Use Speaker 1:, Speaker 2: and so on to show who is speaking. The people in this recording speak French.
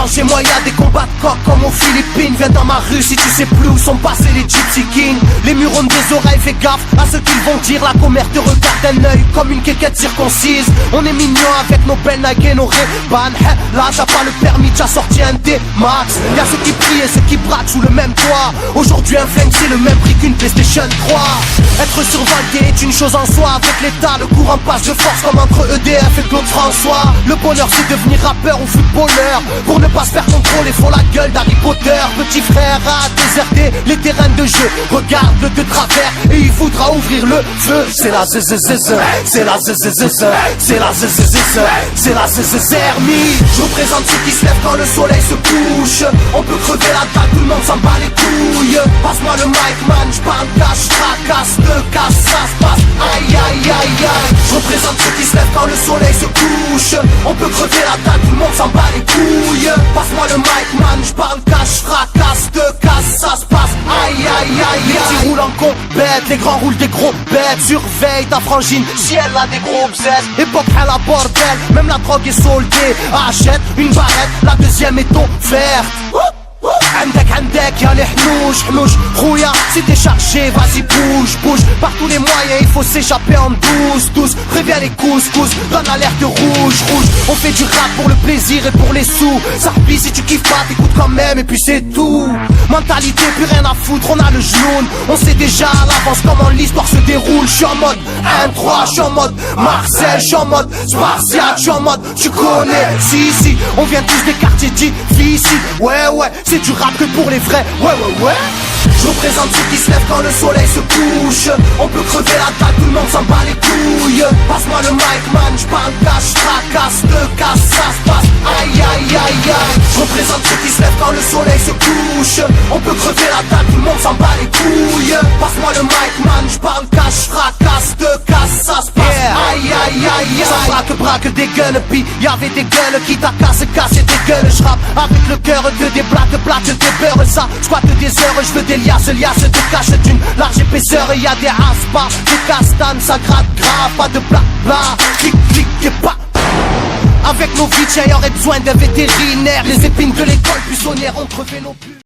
Speaker 1: Devant chez moi y'a des combats de coq comme aux Philippines. Viens dans ma rue si tu sais plus où sont passés les Gypsy Kings. Les murs ont des oreilles, fais gaffe à ce qu'ils vont dire. La commère te regarde d'un œil comme une quéquette circoncise. On est mignon avec nos belles Nike et nos Ray-Ban. Là t'as pas le permis, t'as sorti un D-Max. Y'a ceux qui prient et ceux qui braquent sous le même toit. Aujourd'hui un flingue c'est le même prix qu'une PlayStation 3. Être survalgué est une chose en soi. Avec l'état le courant passe de force comme entre EDF et Claude François. Le bonheur c'est devenir rappeur ou footballeur. Pour ne pas se faire contrôler faut la gueule d'Harry Potter. Petit frère a déserté les terrains de jeu. Regarde-le de travers et il voudra ouvrir le feu. C'est la zzzz, c'est la zzzz, c'est la zzzz, c'est la zzzermie. Je représente ceux qui se lèvent quand le soleil se couche. On peut crever la dalle, tout le monde s'en bat les couilles. Passe-moi le mic man, j'parle cash, fracasse, te casse, ça se passe. Aïe aïe aïe aïe. Je représente ceux qui se lèvent quand le soleil se couche. On peut crever la dalle, tout le monde s'en bat les couilles. Passe-moi le mic man, j'parle cash, fracasse, te casse, ça se passe. Aïe aïe aïe. Les petits roulent en compète, les grands roulent des gros bêtes. Surveille ta frangine, si elle a des gros bzètes. Époque à la bordel, même la drogue est soldée. Achète une barrette, la deuxième est offerte. عندك يا الحنوش حنوش خويا c'est déchargé, vas-y bouge, bouge. Par tous les moyens il faut s'échapper en douce, douce. Préviens les couscous, donne l'alerte rouge, rouge. On fait du rap pour le plaisir et pour les sous. Ça replie si tu kiffes pas, t'écoutes quand même et puis c'est tout. Mentalité, plus rien à foutre, on a le genou. On sait déjà à l'avance comment l'histoire se déroule. J'suis en mode 1-3, j'suis en mode Marcel, j'suis en mode Spartiate, j'suis en mode tu connais, si, on vient tous des quartiers difficiles. Ouais, c'est du rap que pour les vrais, ouais. Je représente ceux qui se lèvent quand le soleil se couche. On peut crever la dalle, tout le monde s'en bat les couilles. Passe-moi le mic man, j'parle cash, fracasse, te casse, ça se passe. Aïe aïe aïe aïe. Je représente ceux qui se lèvent quand le soleil se couche. On peut crever la dalle, tout le monde s'en bat les couilles. Passe-moi le mic man, j'parle cash, fracasse, te casse, ça se passe. Aïe aïe aïe aïe. Ça braque des gueules, puis y'avait des gueules qui t'a cassé des gueules. J'rappe avec le cœur de des plaques des beurres. Ça squatte des heures, j'veux des liasses de cache d'une large épaisseur. Et y'a des aspas, des castanes, ça gratte grave. Pas de blabla, clic et pas. Avec nos vies, y'aurait besoin d'un vétérinaire. Les épines de l'école buissonnière ont crevé nos buts.